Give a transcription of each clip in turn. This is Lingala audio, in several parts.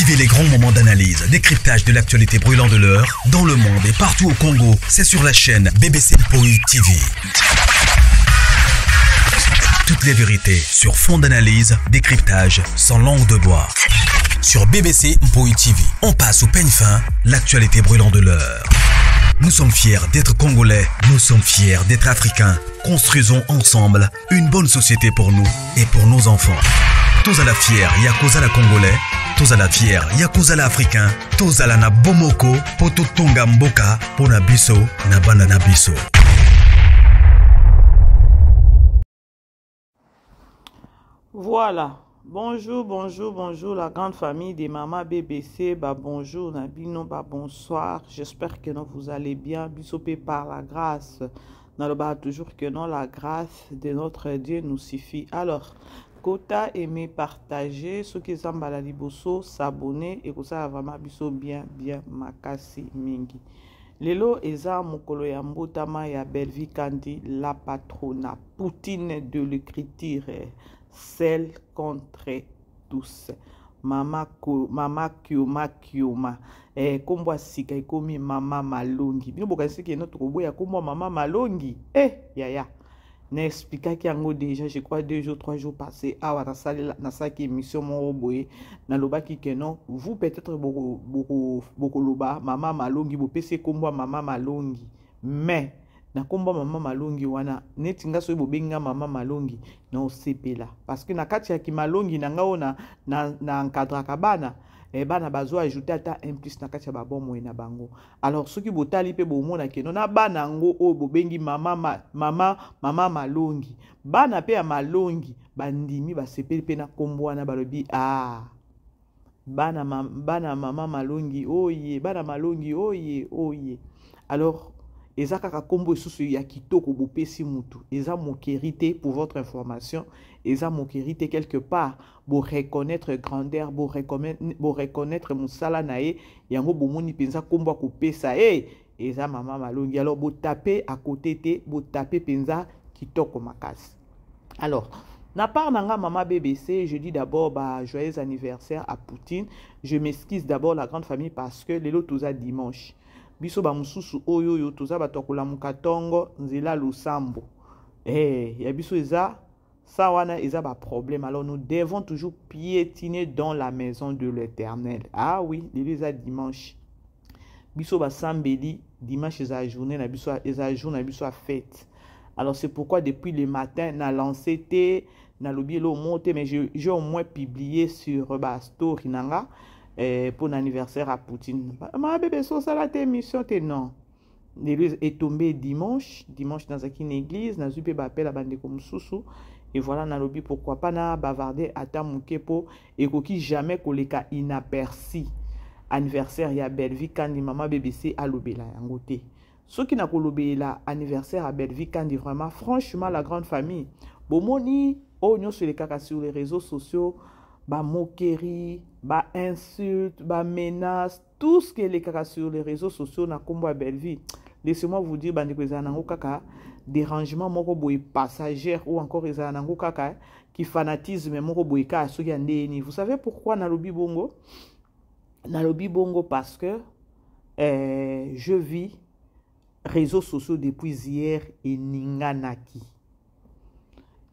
Vivez les grands moments d'analyse, décryptage de l'actualité brûlante de l'heure, dans le monde et partout au Congo. C'est sur la chaîne BBC Mpoï TV. Toutes les vérités sur fond d'analyse, décryptage, sans langue de bois. Sur BBC Mpoï TV, on passe au peigne fin, l'actualité brûlante de l'heure. Nous sommes fiers d'être Congolais, nous sommes fiers d'être Africains. Construisons ensemble une bonne société pour nous et pour nos enfants. Tous à la fière, Yakozala Congolais. Tous à la fière, Yakozala Africain. Tous à la na Bomoko, Poto Tonga Mboka, Pona Biso, Nabana Nabiso. Voilà. Bonjour la grande famille des mamans BBC. Bonjour Nabino, bonsoir. J'espère que non, vous allez bien. Bisopé par la grâce. N'a toujours que non, la grâce de notre Dieu nous suffit. Alors, Kota aimer partager, ceux qui sont à la liboso, s'abonner et que ça vraiment biso bien makasi mingi. Lelo eza mokolo ya mbotama ya Belvi Kandi, la patrona, Poutine de l'écriture, celle contre tous. Mama Kioma. Kombo sika ikomi mama malongi. Bino bokasi ke notre boya kombo mama malongi. Yaya. N'explique qu'il y a déjà, je crois, 2 jours, 3 jours passés. Ah, dans sa émission, mon roboé, dans le bas qui non, vous peut-être beaucoup loba, maman malongi, vous PC combo maman malongi. Mais, na combo maman malongi, wana, netinga so benga maman malongi, non, c'est là. Parce que na katia ki malongi, na encadra kabana. Bana bazo ajouter ata un plus na katia babon mo na bango. Alors ceux qui botali pe bo mona ke non na bana ngo o bobengi mama malongi. Bana pe ya malongi bandimi ba sepeli pe na kombo na balobi bana mama malongi oye, bana malongi oye. Alors ezaka ka kombo susu ya kitoko bopesi mutu. Eza mokerité pour votre information. Eza mokerité quelque part pour reconnaître grandeur, pour reconnaître musala nae yango bomoni penza kombo ko pesa eza mama malongi. Alors bo taper à côté te, bo taper penza kitoko makasi. Alors na part nanga mama BBC, je dis d'abord joyeux anniversaire à Poutine. Je m'excuse d'abord la grande famille parce que lelo toza dimanche. Biso ba mususu oyo toza batokola mukatongo nzela lusambo. Ya biso eza ça wana eza ba problème. Alors nous devons toujours piétiner dans la maison de l'Éternel. Ah oui, les dimanche. Biso ba sambeli dimanche eza journée na biso eza jour na biso fête. Alors c'est pourquoi depuis le matin na lancé té na lobi lo monté mais j'ai au moins publié sur ba story nanga pour l'anniversaire à Poutine. Ma bébé so ça la émission té non. L'église est tombée dimanche dans une église, na zupe ba appel à bande comme sousou. Et voilà, na lobby pourquoi pas na bavarder ata mukepo et koki jamais koleka inaperçu. Anniversaire ya Belvi Kandi mama BBC à lobela yangote. Ceux qui na kolobela anniversaire à Belvi Kandi vraiment franchement la grande famille. Bomoni onyo sur les kaka sur les réseaux sociaux, ba moquerie, ba insulte, ba menace, tout ce qui est les kaka sur les réseaux sociaux na kombo à Belvi. Laissez-moi vous dire bande ko zanango kaka dérangement moko boy passagère ou encore ezanango kaka qui fanatisme moko boy ka soki andeni. Vous savez pourquoi na lobi bongo? Na lobi bongo parce que je vis réseaux sociaux depuis hier et ninganaki.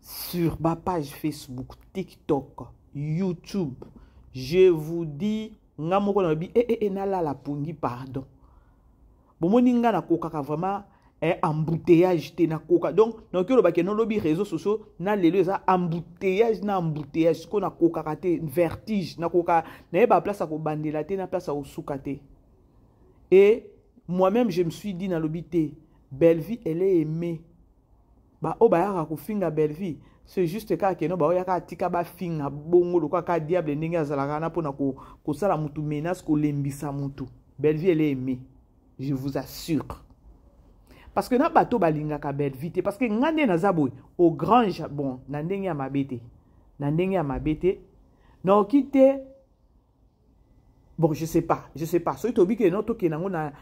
Sur ma page Facebook, TikTok, YouTube, je vous dis ngamoko na lobi nala la pungi pardon. Bomoni nga na kokaka vraiment embouteillage te na koka. Donc le baki non lobby réseaux sociaux na lelo za embouteillage ko na koka te vertige na koka na ba place ko bandela te na place au soukate. Et moi-même je me suis dit na lobby te Belvi elle est aimée. Ya ko finga Belvi c'est juste ka no ya ka tika ba finga bongo lo ka diable ndenge azalaka na pona ko sala mutu menace ko lembisa mutu. Belvi elle est aimée. Je vous assure. Parce que na bato balinga ka Belvi parce que ngande na zaboy au grand bon na ndenge ya mabete na okite bon je sais pas so to bi que no to ke nango na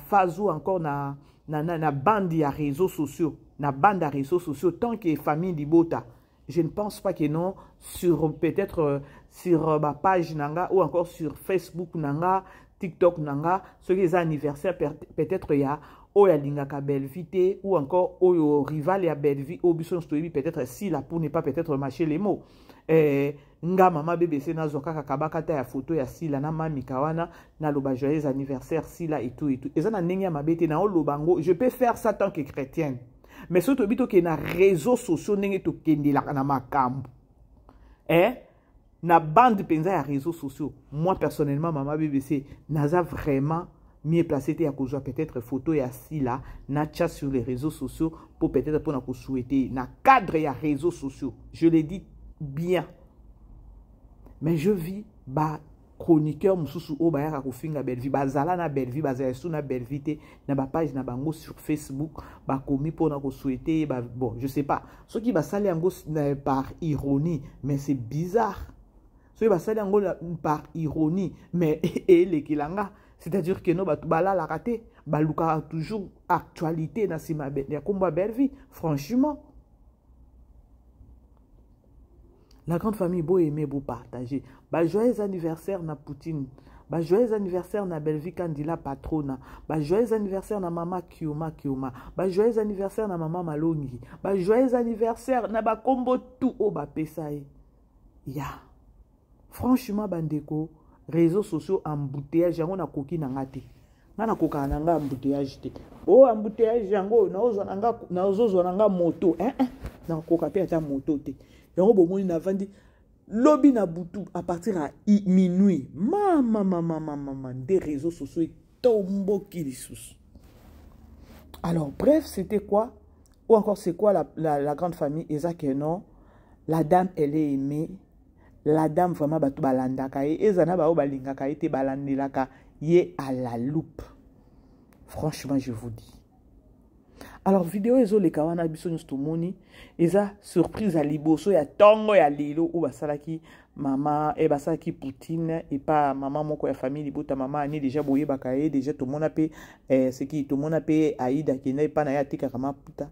phase ou encore na bande ya réseaux sociaux tant que famille libota je ne pense pas que non sur peut-être sur ma page nanga ou encore sur Facebook nanga, TikTok nanga, ce qui est anniversaire peut-être ya oya lingaka Bellevite ou encore oyo rival ya Bellevite au bison story peut-être si la pour ne pas peut-être mâcher les mots. Nga mama BBC na zoka kabakata ya photo ya Sila na mami kawana na loba joyeux anniversaire Sila et tout et tout. Eza na ndenge ya mabete na lobango, je peux faire ça tant que chrétienne. Mais surtout bito ke na réseaux sociaux ndenge to kendela na makambo. Na bande penza ya réseaux sociaux. Moi personnellement mama BBC naza vraiment mieux placé à cause peut-être photo ya Sila na chat sur les réseaux sociaux pour peut-être pour na ko souhaiter na cadre ya réseaux sociaux. Je l'ai dit bien. Mais je vis ba chroniqueur mususu o ba ya ko finga Belleville bazala na Belleville bazala sous na Belleville na ba page na bango sur Facebook ba komi pour na ko souhaiter ba bon je sais pas ce qui va saler en par ironie mais c'est bizarre ce qui va saler en par ironie mais et les kilanga c'est-à-dire que no ba bala la raté ba luka toujours actualité na sima ya komba Belleville franchement. La grande famille, beau aimer, beau partager. Bah, joyeux anniversaire na Poutine. Bah, joyeux anniversaire na Belleville Kandila Patrona. Bah, joyeux anniversaire na Mama Kioma. Bah, joyeux anniversaire na Mama Malongi. Bah, joyeux anniversaire na Bakombo tout au Bapesae. Ya. Franchement, bandeko, réseaux sociaux embouteillage, yango na koki na ngate. Na koka nanga embouteillage te. Oh, embouteillage yango, na ozo nanga moto. Na koka pe ata moto te. Yango bomoni na vandi lobby na butu à partir à minuit. Maman des réseaux sociaux et tombo kilisous. Alors bref, c'était quoi? Ou encore c'est quoi la grande famille Ezakeno? La dame elle est aimée. La dame vraiment batu balandaka e ezana ba balingaka ete balandelaka ye à la loupe. Franchement, je vous dis. Alors vidéo ezo le kawana biso nyusto moni eza surprise à liboso ya tongo ya lilo ou basalaki mama e basalaki Poutine et pas maman moko ya famille libota mama ani déjà boye bakaye déjà tout monde pe ce qui tout monde pe Aïda qui n'est pas na ya tika kama puta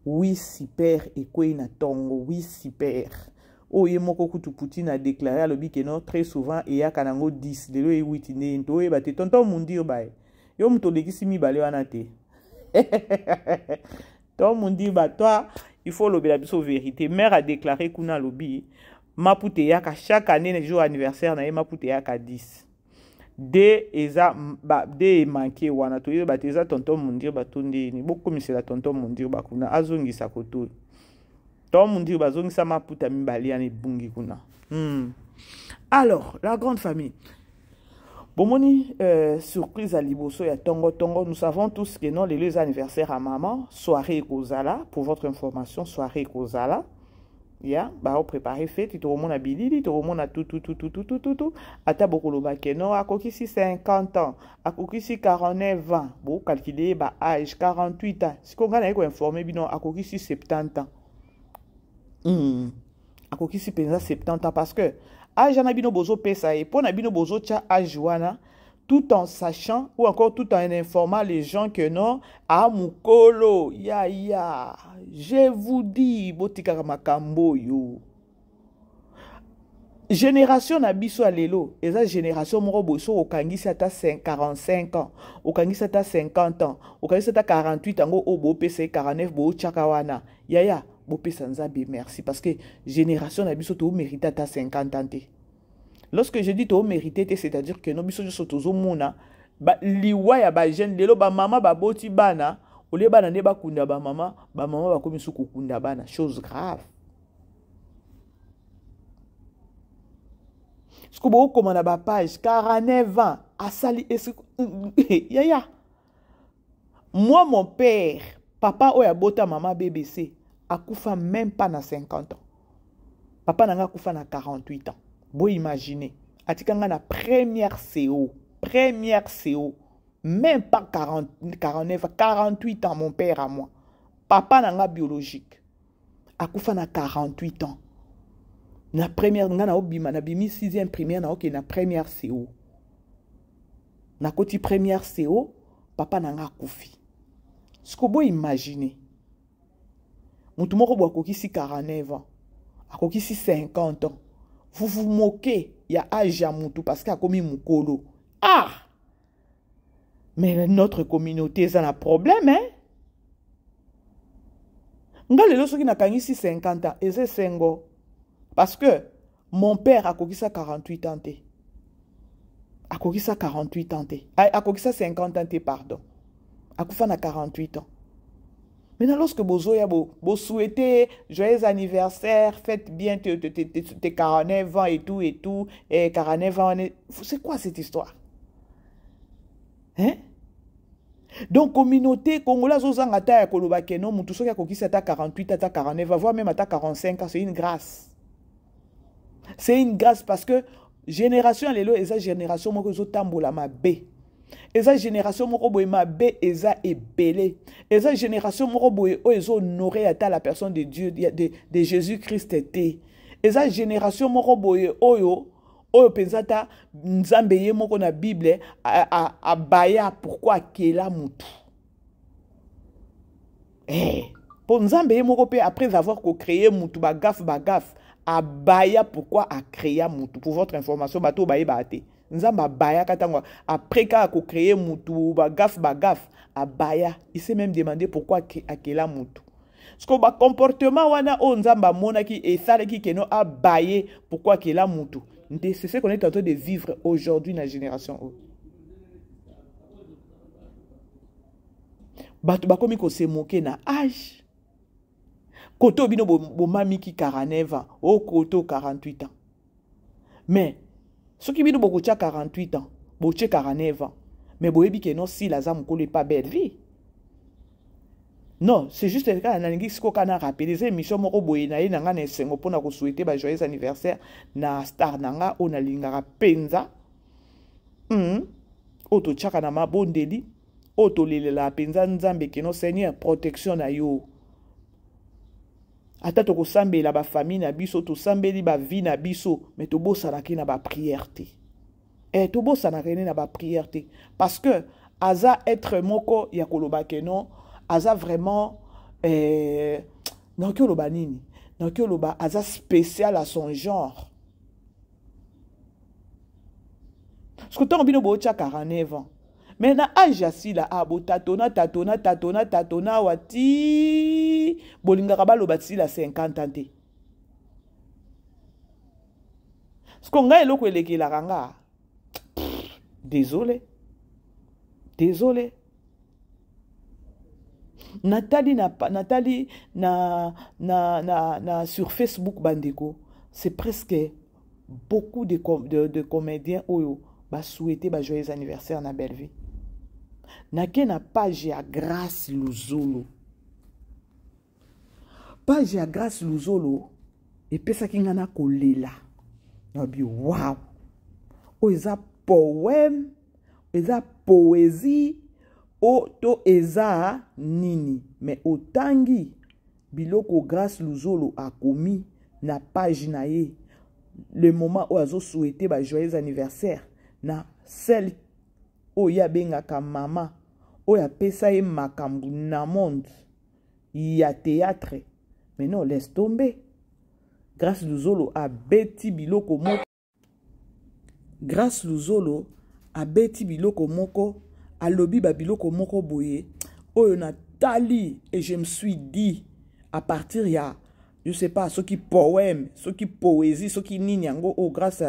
oui super et quoi na tongo oui super o ye moko kutu Poutine a déclaré à lobi que non très souvent et ya kanango 10 lelo e 8 ne to e bate tonton mundir ba yo mto lekisi mi bale wana te. Tout le monde dit, bah toi, il faut l'obéir la vérité. Mère a déclaré qu'on a lobby. Ma pouteya ka chaque année, le jour anniversaire, na ma pouteya ka 10. De eza ba de manqué wana to yo bateza tonton mundir batonde ni beaucoup comme c'est la tonton mundir bakuna azongi sakoto. Tonton mundir bazongi sa ma puta mibali ani bungi kuna. Alors, la grande famille. Bomoni, surprise à Liboso et à Tongo. Nous savons tous que non, les anniversaires à maman, soirée Kozala, pour votre information, soirée Kozala. Ya, bah, on prépare fête, tout le monde a bilili, tout le monde a tout. Ata bokoloba que non, à kokisi 50 ans, à kokisi 49 ans, bon, calculer, bah, âge 48 ans. Si qu'on a informé, non, à kokisi 70 ans. À kokisi pensa 70 ans parce que, âge nabino bozo pesa et pour nabino bozo cha âge wana tout en sachant ou encore tout en informant les gens que non à mukolo ya je vous dis botika makambo yo génération na biso alelo eza génération moko boso okangisi ata 45 ans okangisi ata 50 ans okangisi ata 48 ans o bo pesa 49 bo chaka wana ya Bopé Sanzabe, merci. Parce que génération na biso to mérite à 50 ans. Lorsque je dis to mérite, c'est-à-dire que no biso so tozo mona ba liwa ya ba jeune lelo ba mama ba boti bana ole bana ne ba kunda ba mama ba komi suku kunda bana, chose grave. Ce que beaucoup comme on a ba page 49 ans à sali ya. Moi mon père, papa oya bota mama BBC akufa même pas na 50 ans. Papa nanga akufa na 48 ans. Bon imaginez. Atikanga na première CO. Même pas 49, 48 ans mon père à moi. Papa nanga biologique. Akufa na 48 ans. Na première nga na obima na bimi 6e primaire na ok na première CO. Na koti première CO, papa nanga akufi. Ce que bon imaginez. Moutou moko bo akokisi 49 ans. Akokisi 50 ans. Vous vous moquez. Il y a âge à Moutou parce qu'il y a commis Moukolo. Ah! Mais notre communauté, ça a un problème, hein? Ngalelo soki na kangisi 50 ans, et c'est sengo. Parce que mon père a coqué ça 48 ans. A coqué ça 48 ans. A coqué ça 50 ans, pardon. A coqué ça 48 ans. Maintenant, lorsque vous souhaitez joyeux anniversaire, faites bien tes 49 ans et tout, et 49 ans, c'est quoi cette histoire? Hein? Donc, communauté congolaise aux angata ya kolobake non, mutu soki akokisi ata 48, ata 49, voire même ata 45 ans, c'est une grâce. C'est une grâce parce que génération lelo eza génération moko zo tambola mabe. Eza génération moko boye mabe eza ebele. Eza génération moko boye o ezo honorer ata la personne de Dieu de Jésus-Christ était. Eza génération moko boye oyo penzata nzambe ye moko na Bible a baya pourquoi kela mutu. Pour nzambe ye moko pe après avoir créé mutu bagaf a baya pourquoi a créé mutu. Pour votre information bato baye baate. Nzamba baya katango après qu'a créé mutu bagaf a baya. Il s'est même demandé pourquoi a kela mutu. Parce que le comportement wana o nzamba mona ki et ça qui keno a baye pourquoi kela mutu. C'est ce qu'on est en train de vivre aujourd'hui dans la génération. Bato bakomi ko se moquer na âge. Koto bino bo mami ki 49 ans, o koto 48 ans. Mais ceux qui bino bo 48 ans, bo 49 ans. Mais bo ebi ke non si la zam ko pas belle vie. Non, c'est juste le cas na ngisi ko kana rappeler ces émissions moko boye na ye na ngana esengo pona ko souhaiter ba joyeux anniversaire na star nanga ona lingara penza. Oto chaka na mabondeli, oto lelela penza nzambe ke no Seigneur protection na yo. Ata to ko sambela ba famille na biso to sambeli ba vie na biso, mais to bosana ki na ba prière te. To bosana rene na ba prière te parce que aza être moko ya koloba ke non aza vraiment non que le banini non que le ba aza spécial à son genre. Parce que tant bino bo 49 ans mais na âge assi la abo tatona wati bolinga kabalo bati la 50 ans. Parce que nga eloko eleki la ranga désolé Nathalie sur Facebook bandeko, c'est presque beaucoup de comédiens oyo ba souhaiter ba joyeux anniversaire na belle vie. Nake na page ya Grâce Luzolo. Page ya Grâce Luzolo et pesa kingana kolela. Nabi wow. O eza poème, eza poésie. To eza nini mais otangi biloko Grâce Luzolo a commis na page na ye le moment où azo souhaité ba joyeux anniversaire na celle o ya bengaka mama o ya pesa ye makambu na monde ya théâtre mais non laisse tomber. Grâce Luzolo a beti biloko moko. Grâce Luzolo a beti biloko moko. Alobi babiloko moko boye oyo na tali et je me suis dit à partir ya je sais pas ce qui poème ce qui poésie ce qui nini yango oh grâce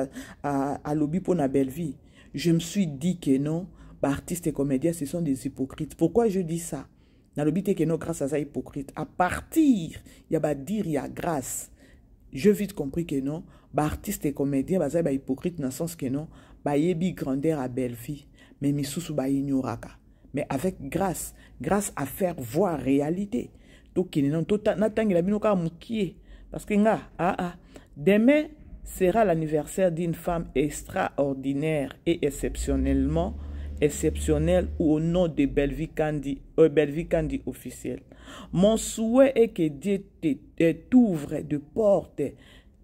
à alobi pour na belle vie je me suis dit que non bah artistes et comédiens ce sont des hypocrites. Pourquoi je dis ça? Na lobi te que non grâce à ça hypocrite à partir ya ba dire ya grâce je vite compris que non bah artistes et comédiens bah ça bah hypocrite dans le sens que non bah yebi grandeur à belle vie. Mais misusu ba ignoraka. Mais avec grâce à faire voir réalité. Donc il non natangela bino ka mukie parce que nga demain sera l'anniversaire d'une femme extraordinaire et exceptionnelle ou au nom de Bellevie Kandi officiel. Mon souhait est que Dieu t'ouvre de portes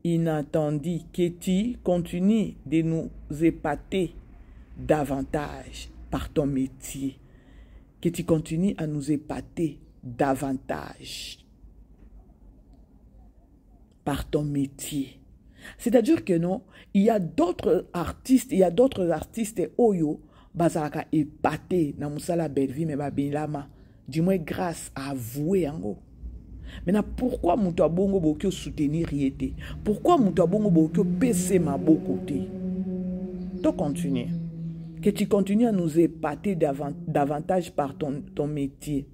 inattendues, que tu continues de nous épater davantage par ton métier, que tu continues à nous épater davantage par ton métier. C'est-à-dire que non, il y a d'autres artistes oyo bazalaka épaté na musala Belleville mais babilama du moins grâce à avouer yango. Maintenant pourquoi muto abongo bokyo soutenir yete? Pourquoi muto abongo bokyo baisser ma côté? Donc continue. Que tu continues à nous épater davantage par ton métier.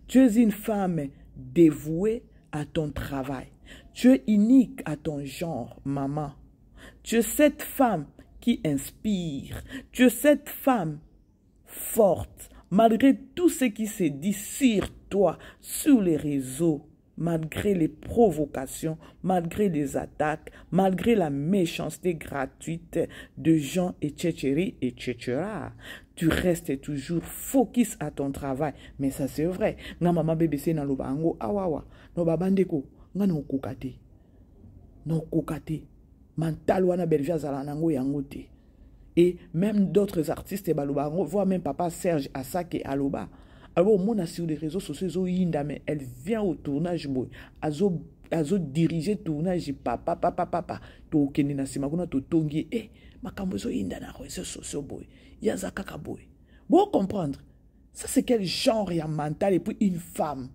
Tu es une femme dévouée à ton travail. Tu es unique à ton genre, maman. Tu es cette femme qui inspire. Tu es cette femme forte. Malgré tout ce qui se dit sur toi, sur les réseaux, malgré les provocations, malgré les attaques, malgré la méchanceté gratuite de gens etc. Tu restes toujours focus à ton travail. Mais ça c'est vrai. Nga mama BBC na loba ango awawa. No babandeko. Nga no kokate. No kokate. Mental wana Belleville azala nango yango te. Et même d'autres artistes baloba ango, voire même papa Serge Asake aloba. Alors, mon sur les réseaux sociaux, mais elle vient au tournage, azo diriger tournage, papa, to kenina simakuna to tongi, makambozo inda na réseaux sociaux, boy, yazaka boy. Bon comprendre, ça c'est quel genre y a mental et puis une femme.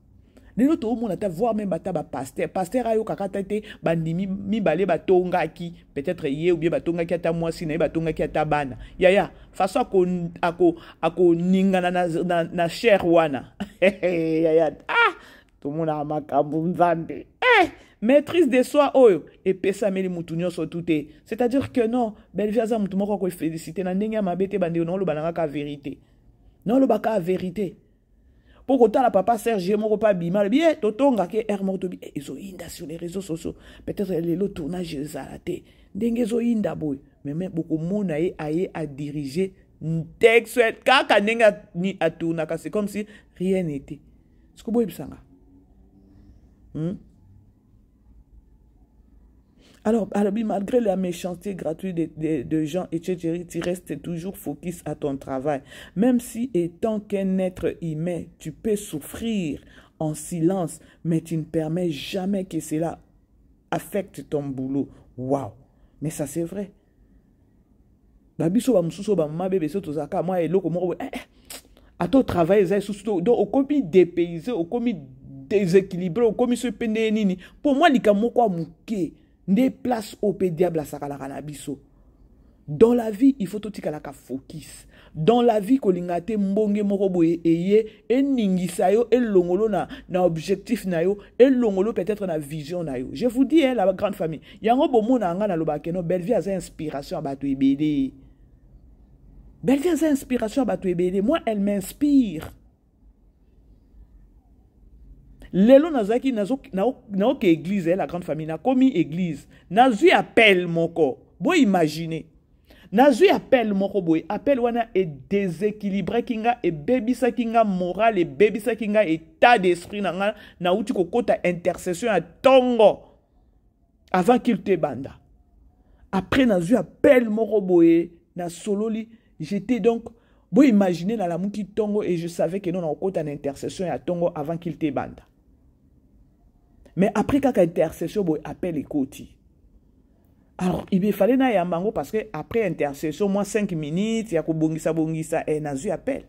Les autres au monde à voir même bata ba pasteur ayo kakata te bandimi mi balé batonga ki peut-être yé ou bien batonga ki ata moi si na batonga ki ata bana ya façon ako ningana na cher wana ya tout le monde a makambu nzambe maîtrise de soi oyo et pesa meli mutunyo so touté, c'est-à-dire que non Belleville za mutu moko ko féliciter na ndenge mabete bande non lo bananga ka vérité non lo baka vérité. Pour que la papa Serge mon repas bima bien totonga ke hermoto bi ezo inda sur les réseaux sociaux peut-être le tournage zalaté dengezo inda boy mais même beaucoup monde aye à diriger texte kaka nenga ni atuna ka c'est comme si rien n'était ce que boy bisanga Alors, malgré la méchanceté gratuite de gens, etc., tu restes toujours focus à ton travail. Même si, étant qu'un être humain, tu peux souffrir en silence, mais tu ne permets jamais que cela affecte ton boulot. Waouh! Mais ça, c'est vrai. Moi, à ton travail, au commis dépaysé, au commis déséquilibré, au commis se peine. Pour moi, il y a des places au diable à sakala biso. Dans la vie, il faut tout tikalaka focus. Dans la vie, kolingate mbonge morobo eye eningisa yo elongolo na objectif na yo elongolo peut-être na vision na yo. Je vous dis la grande famille, yango bomona nga na lobake no Belleville a inspiration à bato ebele. Belleville a inspiration à bato ebele. Moi, elle m'inspire. Lelo nazaki naoke église la grande famille na komi église nazui appel moko bo imaginer nazui appel moko boy appel wana est déséquilibré kinga et bebisa kinga moral et bebisa kinga état d'esprit na na uti kokota intercession à tongo avant qu'il te banda après nazui appel moko boy na sololi j'étais donc bo imaginer na la muki tongo et je savais que non na kokota intercession à tongo avant qu'il te banda. Mais après, quand intercession, il appelle les côtés. Alors, il fallait na yamango parce que après intercession, moi 5 minutes, il y a bongisa, et nazu appel.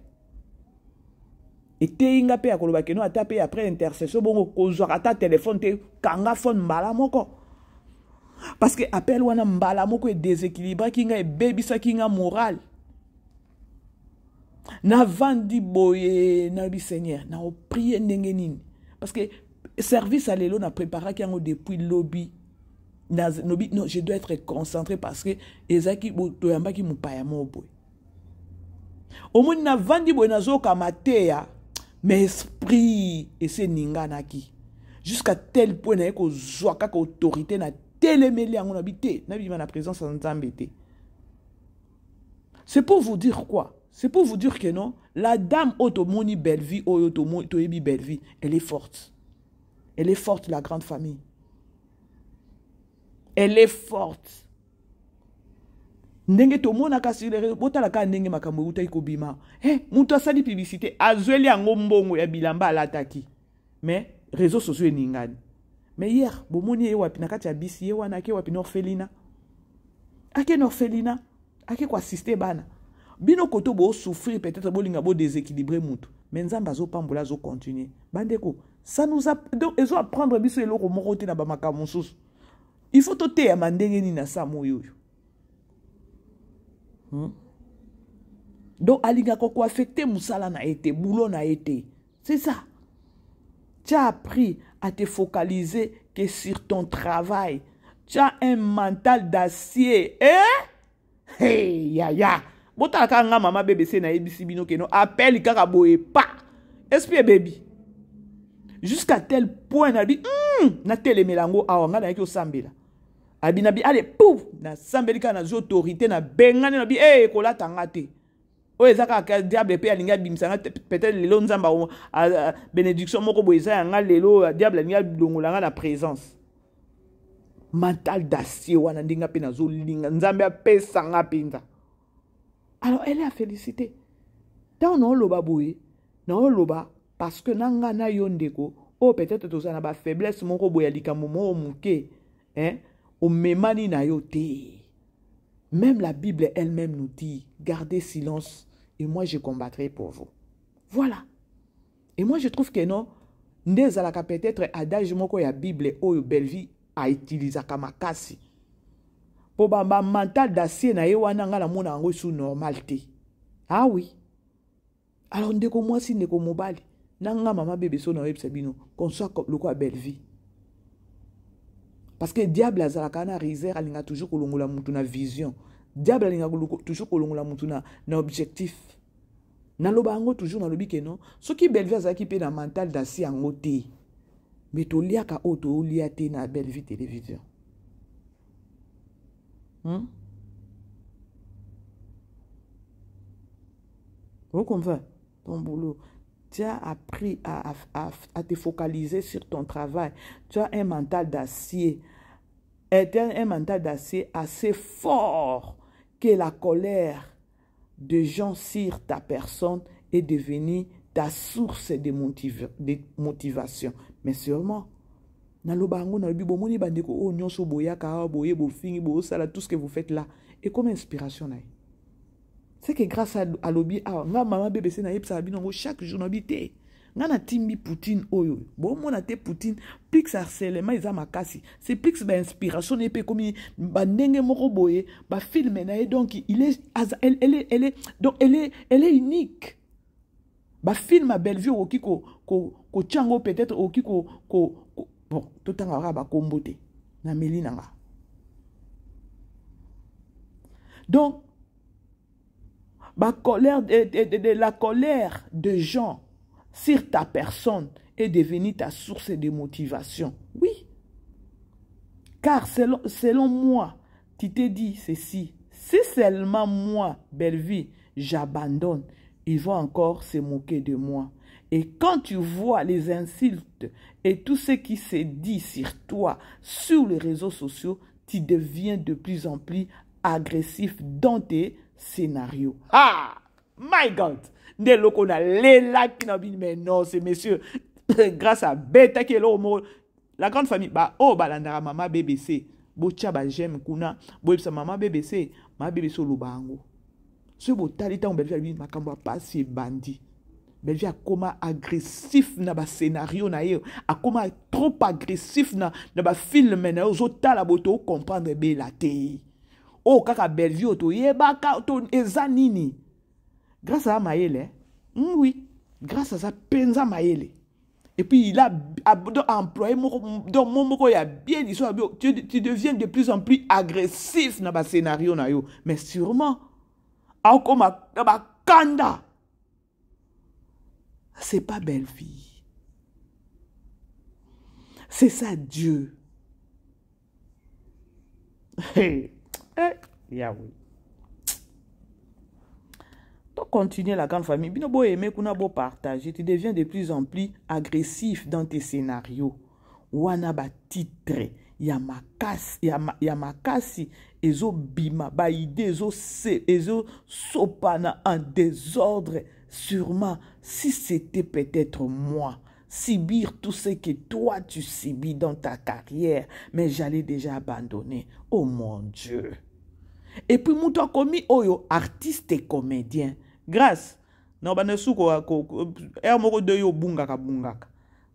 Et t'inga pe akoloba keno a tapé après intercession, bongo kozwa ta téléphone te kanga phone mbala moko. Parce que appel wana mbala moko est déséquilibré kinga et baby sa kinga moral. Na vandi boye na bi Seigneur, na o prier ndenge nini. Parce que service à l'élo n'a préparé qu'il y a depuis lobby. Non, je dois être concentré parce que ezaki botoyamba ki mupaya mo boy. Au moins na vandi boy nazo kamatea mais esprit et c'est ningana ki. Jusqu'à tel point na ko zwaka ka autorité na télémeli yango na bité, na bima na présence en Nzambete. C'est pour vous dire quoi? C'est pour vous dire que non, la dame Otomoni Belleville Oyotoyebi Belleville, elle est forte. Elle est forte, la grande famille. Elle est forte. Ndenge to mona kasile bota la ka ndenge makambo uta ikobima. Muto asali publicité azweli yango mbongo ya bilamba alataki. Mais réseaux sociaux ningani. Mais hier, bomoni ye wapi nakati ya bisi ye wana ake wapi orphelina. Ake orphelina, ake ko assister bana. Bino koto bo souffrir peut-être bolinga bo déséquilibrer mutu. Mais nzamba zo pambola zo continuer. Bandeko, ça nous a donc ils ont apprendre biso eloko moko te na ba makambo mosusu. Il faut tote ya mandenge ni na sa moyo. Donc alinga ko affecter musala na été, boulot na été. C'est ça. Tu as appris à te focaliser que sur ton travail. Tu as un mental d'acier. Hey, ya. Bota kanga mama BBC na ABC bino keno appelle kaka boye pa. Esprit baby. Jusqu'à tel point na dit na tele melango awanga na ki osambela. Abinabi allez pouf na sambelika na autorité na bengane na bi kola tangate. O ezaka ka diable pe alinga bimsanga peut-être lelo nzamba bénédiction moko boyeza yanga lelo diable alinga longolanga na présence. Mental d'acier wana ndinga pe na zo linga nzambe apesanga pinza. Alors elle est à féliciter. Dans on loba boye, na loba parce que nanga na yondeko, oh peut-être to ça na ba faiblesse moko boya likambo mo muke, o memani na yote. Même la Bible elle-même nous dit gardez silence et moi je combattrai pour vous. Voilà. Et moi je trouve que non, ndezalaka peut-être adage moko ya Bible oyo Belvi a utilisé comme makasi. Po ba mental d'acier na ye wana nga na mona ngo sous normalité. Ah oui. Alors ndeko moi si ndeko mobali nanga mama bébé so na websa bino qu'on soit le quoi belle vie. Parce que diable azalaka na réserve alinga toujours kolongola mutu na vision. Diable alinga toujours kolongola mutu na objectif. Na loba ngo toujours na lobi ke non. Ce qui belle vie azaki pe na mental d'acier ngo te. Mais to liaka auto liate na belle vie télévision. Vous comprenez ton boulot. Tu as appris à te focaliser sur ton travail. Tu as un mental d'acier. Un mental d'acier assez fort que la colère de gens sur ta personne est devenue ta source de motivation. Mais sûrement, na lobango na bibo moni bandeko o nyonso boyaka boye bo fingi bo sala tout ce que vous faites là et comme inspiration na. C'est que grâce à lobby nga mama BBC na yepsa binongo chaque jour na bité. Nga na timbi Poutine oyo. Bon mona te Poutine plus harcèlement isa makasi. C'est plus ba inspiration et pe comme bandenge moko boye ba film na donc il est elle est unique. Ba film a Bellevue oki ko chango peut-être oki ko bon, tout le temps, ba kombote na melinanga. Donc, la colère de gens sur ta personne est devenue ta source de motivation. Oui. Car selon moi, tu t'es dit ceci. Si seulement moi, Bellevue, j'abandonne, ils vont encore se moquer de moi. Et quand tu vois les insultes et tout ce qui se dit sur toi sur les réseaux sociaux, tu deviens de plus en plus agressif dans tes scénarios. Ah! My God! Mais non, c'est monsieur. Grâce à Beta qui est là, la grande famille, balandara mama BBC. Bocha ba j'aime kuna. Boipsa mama BBC. Ma BBC lobango. Ce beau talita on belge makambo pas si bandit. Belge a comment agressif na ba scénario na yo, a comment trop agressif na ba film na yo, zota la boto comprendre be la te. Oh kaka Belge to yeba ka to ezanini. Grâce à Maëlle, oui, grâce à ça penza Maëlle. Et puis il a employé mon il a bien dit ça, tu deviens de plus en plus agressif na ba scénario na yo, mais sûrement a comme ba kanda. C'est pas belle fille. C'est ça Dieu. Yahweh. Donc continuer la grande famille. Bino bo aimer kuna bo partager. Tu deviens de plus en plus agressif dans tes scénarios. Wana ba titre. Yamakasi. Ezo bima. Ba ide ezo se. Ezo sopana en désordre. Sûrement, si c'était peut-être moi, subir tout ce que toi tu subis dans ta carrière, mais j'allais déjà abandonner. Oh mon Dieu. Et puis, mouton commis, oyo, artiste et comédien. Grâce. Non, bah, ne souko, moko de yo bungaka.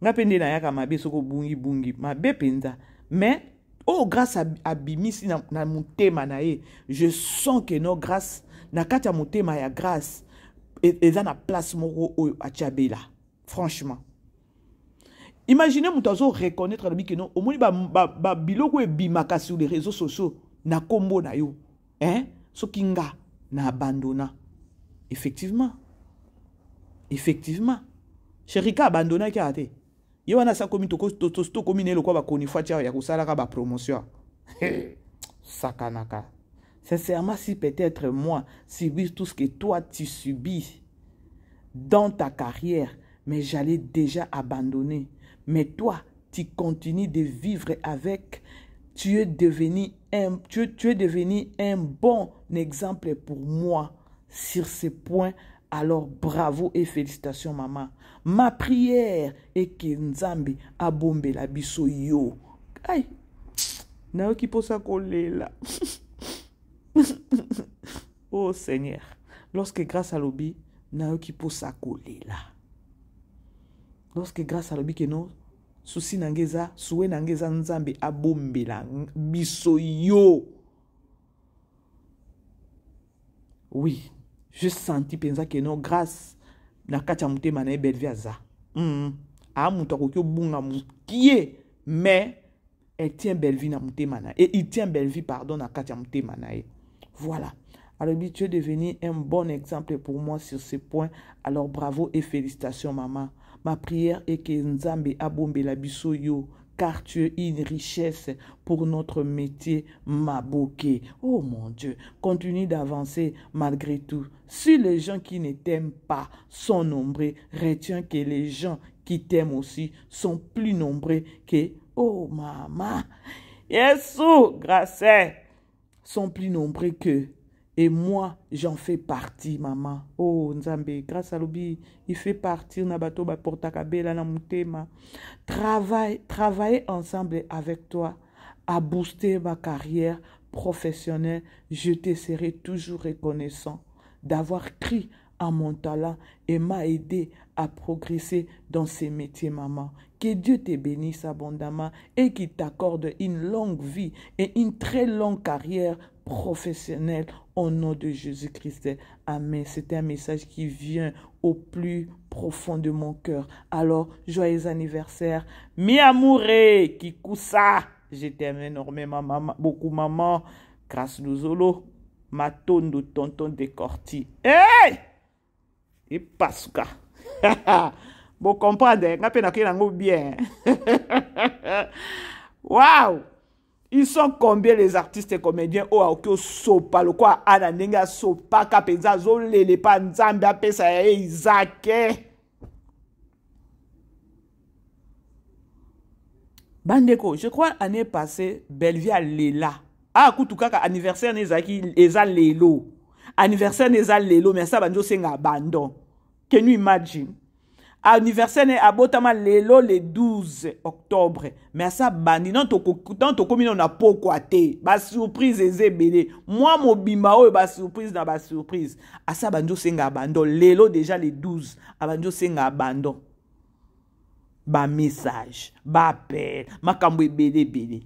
Nga pende na yaka mabe soko bungi. Mabe penza. Mais, oh, grâce à bimisi na mutema na ye, je sens que non, grâce, na kati ya mutema ya grâce, et na place moko oyo achabela. Franchement. Imaginez mouton reconnaître le que non, au moins, biloko e bimaka sur les réseaux sociaux, na kombo na yo. Hein? Sokinga na abandonna. Effectivement. Sherika abandonna ki ate. Yo wana sa komi to komi ne lokwa ba koni fois tia ya kusala ka ba promotion. Sakanaka. Sincèrement, si peut-être moi subir tout ce que toi tu subis dans ta carrière, mais j'allais déjà abandonner. Mais toi, tu continues de vivre avec. Tu es devenu un bon exemple pour moi sur ce point. Alors bravo et félicitations maman. Ma prière est que Nzambe abombe la biso yo. Aïe. Na qui peut ça coller là. Oh Seigneur. Lorsque grâce à l'obi, na qui peut ça coller là. Lorsque grâce à l'obi que non souci nangeza, soué nangeza Nzambe abombe la biso yo. Oui, je senti pensa que non grâce na kacha mutema na belle vie za. A muto ko bunga mukie, mais elle tient belle vie na mutema na et il tient belle vie pardon na kacha mutema na. Voilà. Alors tu es devenu un bon exemple pour moi sur ce point. Alors bravo et félicitations maman. Ma prière est que Nzambe abombe la biso yo, car tu es une richesse pour notre métier maboké. Oh mon Dieu, continue d'avancer malgré tout. Si les gens qui ne t'aiment pas sont nombreux, retiens que les gens qui t'aiment aussi sont plus nombreux que... Oh maman, Yesu, grâce, sont plus nombreux que... Et moi, j'en fais partie, maman. Oh, Nzambe, grâce à l'obi, il fait partir na bato ba portakabela na mutema. Travailler ensemble avec toi à booster ma carrière professionnelle. Je te serai toujours reconnaissant d'avoir cru en mon talent et m'a aidé à progresser dans ces métiers, maman. Que Dieu te bénisse abondamment et qu'il t'accorde une longue vie et une très longue carrière professionnelle au nom de Jésus-Christ. Amen. C'est un message qui vient au plus profond de mon cœur. Alors, joyeux anniversaire. Mi amouré, Kikusa. Je t'aime énormément, maman, beaucoup, maman. Grâce Luzolo, ma tonne de tonton décorti. Hey! Et pasuka. Bon, comprendre, bien. Waouh! Ils sont combien les artistes et comédiens au sopa le quoi ananenga sopa kapeza zo lele pa nzambe apesa ya Isaac. Bandeko, je crois année passée Belleville à Lela. Ah kutukaka anniversaire nezaki eza lelo. Anniversaire neza lelo mais ça banjo senga abandon. Can you imagine? Anniversaire ne abotama lelo le 12 octobre. Mais ça bandi non to komi na poko ate. Ba surprise ezebele. Moi mobimba o ba surprise na ba surprise. Asa banjo senga abandon. Lelo déjà le 12. Abanjo senga abandon. Ba message, ba appel, makambo ebele.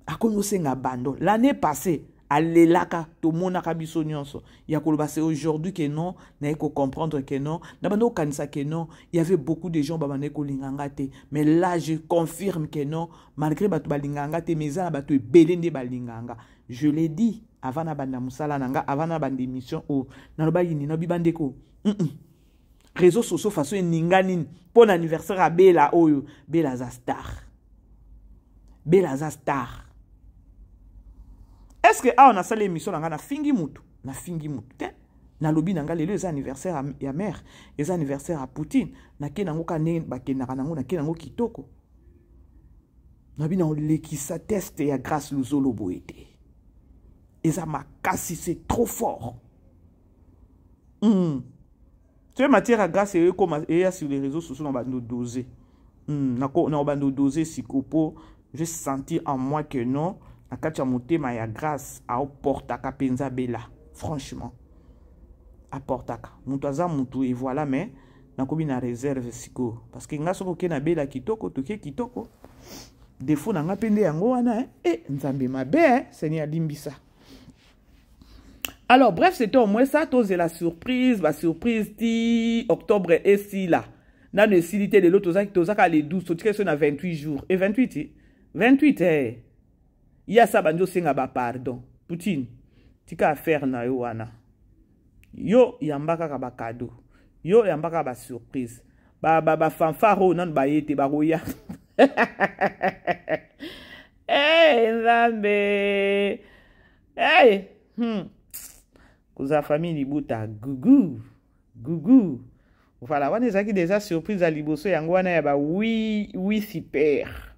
Akono senga abandon. L'année passée alelaka to monaka biso nyonso ya koloba c'est aujourd'hui que non na ko comprendre que non na bando kanisa que non il y avait beaucoup de gens babane ko linganga te mais là je confirme que non malgré batu balinganga te mais za batu ebelende balinganga je l'ai dit avant na banda musala nanga avant na banda émission o na loba yini na bibandeko réseaux sociaux façon ningani pour l'anniversaire à Bella oyo Bella za star. Est-ce que on a salé l'émission na fingi mutu na lobi nanga lelo les anniversaire à ya mère les anniversaire à Poutine na ke nango kanene bakendaka nango na ke nango kitoko na bina olekisa test ya grâce Luzolo boete eza makasi c'est trop fort Tu es matière à grâce et comme sur les réseaux sociaux, on va nous doser. On va nous doser si copo. Je sentis en moi que non. Na kacha motema ya grâce à portaka penza bela. Franchement. À portaka. Mutaza mutu et voilà mais na kobi na réserve siko parce que nga soko ke na bela kitoko to ke kitoko. Défaut na nga pende yango wana nzambe mabe Seigneur limbisa. Alors bref, c'était au moins ça, tous la surprise, la surprise di octobre et si là. Na ne silité de l'autre tozaka les 12, to tike na 28 jours. Et 28 il y a ça banjo senga ba pardon. Poutine. Tika affaire na yo wana. Yo yambaka ka ba cadeau. Yo yambaka ba surprise. Ba fanfaro nan ba yete ba roya. Nzambe. Koza famille libuta gugu. Voilà, on est déjà surprise à liboso yango wana ya ba oui super.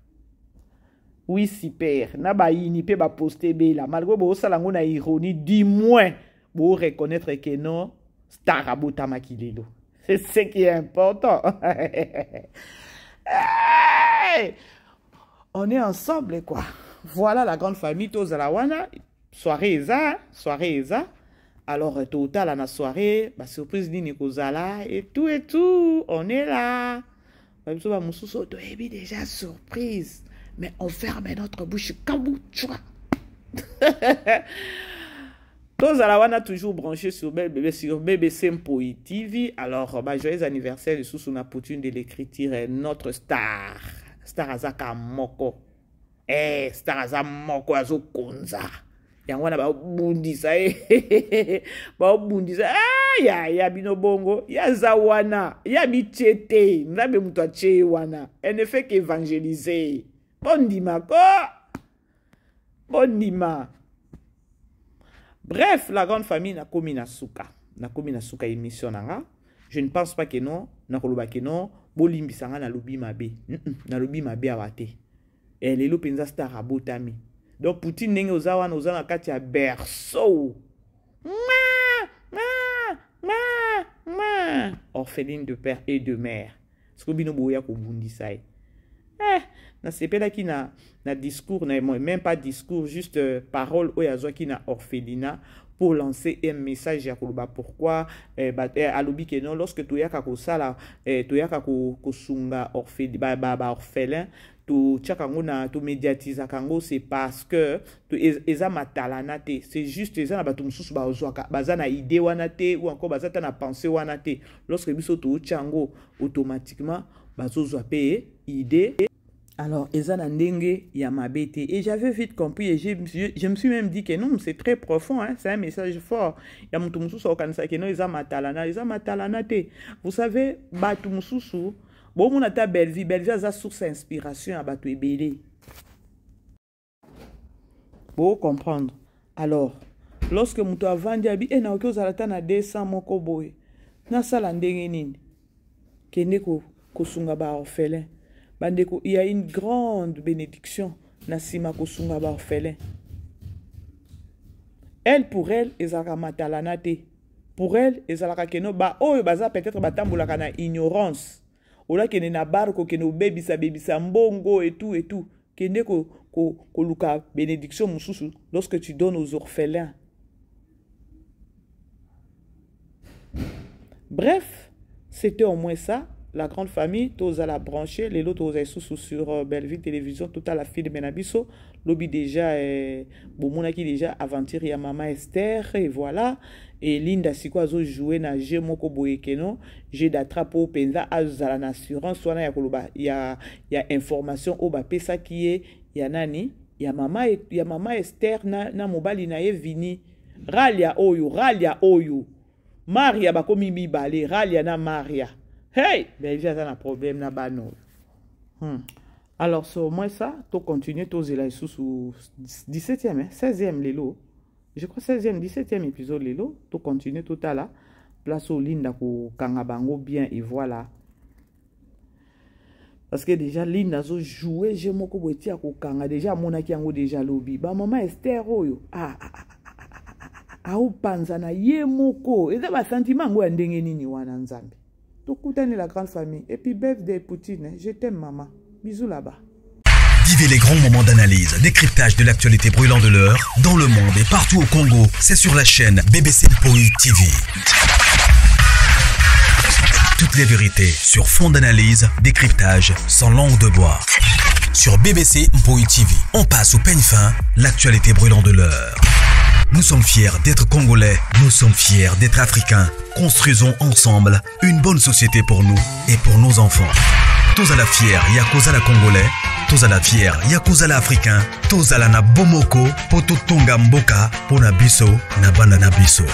Oui, super. Na ba ini pe ba poster bela. Malgré bo sala ngona ironie, du moins bo reconnaître que non star abota makilelo. C'est ce qui est important. Hey! On est ensemble quoi. Voilà la grande famille Tozalawana. Soirée eza. Alors total à la soirée, ba surprise ni kozala et tout. On est là. Ba biso ba mususu to ebi déjà surprise. Mais on ferme notre bouche. Kabouchwa. Tozalawana toujours branché sur BBC Mpoi TV. Alors, joyeux anniversaire de sous la poutine de l'écriture notre star. Star Azaka Moko. Star Azaka Moko Azo Konza. Yangwana ba bundisa ba bundisa ya bino bongo ya zawana ya bichete ndabe mutu ache wana ne fait qu'évangéliser. Bondima ko. Bondima. Bref, la grande famille na komi na suka. Na komi na suka émission nanga. Je ne pense pas que non, na koloba que non, bolimbisanga na lobi mabe. Na lobi mabe awate. Et lelo penza star abotami. Donc Poutine nenge ozawa na ozana kati ya berceau. Orpheline de père et de mère. Sko bino boya ko bundisa. Na sepela ki na discours, même pas discours, juste parole oyazo ki na orphelinat pour lancer un message ya koloba pourquoi alobi ke non lorsque toyaka ko sala toyaka ko sunga orphelin to tchakango na to médiatisa kango c'est parce que to eza matalana te c'est juste eza na bato mususu ba ozwaka baza na idée wana te ou encore baza ta na pensée wana te lorsque biso to tchango automatiquement bazozwa pe idée. Alors, Ezana Ndenge Yamabete. Et j'avais vite compris et je me suis même dit que non, c'est très profond, hein, c'est un message fort. Yamutumususu Okansa que non, Ezamatalana te. Vous savez, Batumususu, bon, mon ata Belleville a sa source d'inspiration à Batu Ebele. Pour comprendre. Alors, lorsque Moutou a vendu, il y a un zalata na 200 moko boy. Na sala ndenge nini. Keneko kosunga ba orphelin. Bandeko, il y a une grande bénédiction. Nasima kosunga ba orphelin. Elle, pour elle, ezalaka matalanate. Pour elle, ezalaka keno ba oyo baza peut-être batambolaka na ignorance. Ola kene na barko kene bebisa mbongo et tout. Kene ko luka bénédiction mususu lorsque tu donnes aux orphelins. Bref, c'était au moins ça. La grande famille, tous à la brancher, les autres aux sous sur Belleville Télévision, tout à la fille de Menabiso, lobby déjà, Bomonaki déjà, aventure, ya Maman Esther, et voilà, et Linda Sikwazo joué na Jemoko Boyekeno, j'ai d'attrape au Penza, à l'assurance, soit il y a information au Bapé, ça qui est, il y a Nani, il y a Maman Esther, na mobali na vini, Ralia Oyo, Maria Bakomi Mibale, Ralia na Maria. Hey, ben il y a un problème là-bas. Alors, c'est au moins ça. Tu continues, tu es là sous 17e, 16e l'élo. Je crois 16e, 17e épisode l'élo. Tu continues tout à l'heure. Place au Linda ko kangabango bien et voilà. Parce que déjà, Linda zo joué, j'ai mon kobotia ko kanga. Déjà, mon aki ango déjà lobby. Ba maman Esther oyo. aopanza na ye moko eza ba sentiment ngo ya ndenge nini wana nzambe tokutani la grande famille et puis birthday Poutine je t'aime maman bisous là-bas. Vivez les grands moments d'analyse, décryptage de l'actualité brûlante de l'heure, dans le monde et partout au Congo. C'est sur la chaîne BBC Mpoi TV. Toutes les vérités sur fond d'analyse, décryptage sans langue de bois. Sur BBC Mpoi TV, on passe au peigne fin, l'actualité brûlante de l'heure. Nous sommes fiers d'être Congolais, nous sommes fiers d'être Africains. Construisons ensemble une bonne société pour nous et pour nos enfants. Tozala fier, yakozala Congolais. Tozala fier, yakozala Africain. Tozala na bomoko, poto tonga mboka, pona biso, na banda na biso.